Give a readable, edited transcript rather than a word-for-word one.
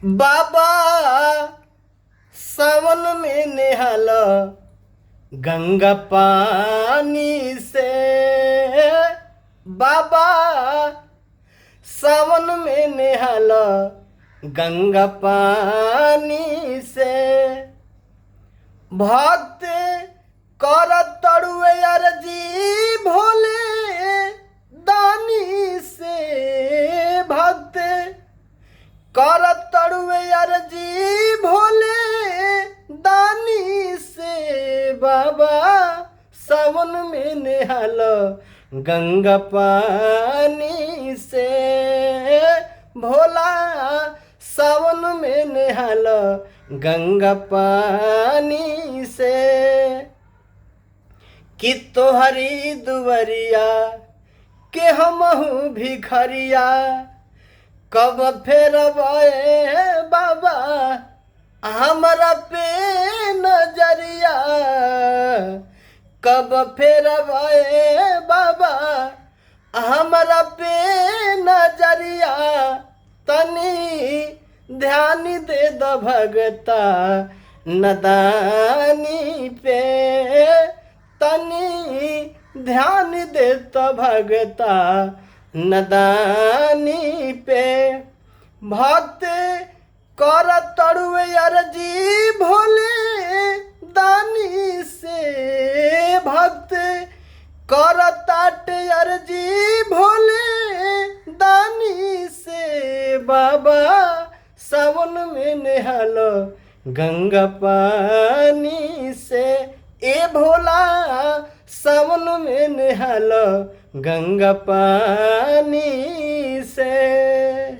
बाबा सावन में नेहाल गंगा पानी से। बाबा सावन में नेहाल गंगा पानी से। भक्त कर तड़ुए अर्जी भोले दानी से। भक्त कर तड़ुए अर्जी भोले दानी से। बाबा सावन में नेहाल गंगा पानी से। भोला सावन में नेहाल गंगा पानी से। कि तोहरी दुवरिया के हमहू भिखरिया कब फेर बाबा हमरा पे नजरिया। कब फेर बाबा हमरा पे नजरिया। तनी ध्यान दे द भगता नदानी पे। तनी ध्यान दे द भगता नदानी पे। भक्त कर तड़ुए अर्जी भोले दानी से। भक्त कर ताट अर्जी भोले दानी से। बाबा सावन में नेहाल गंगा पानी से। ए भोला सावन में नेहाल गंगा पानी से।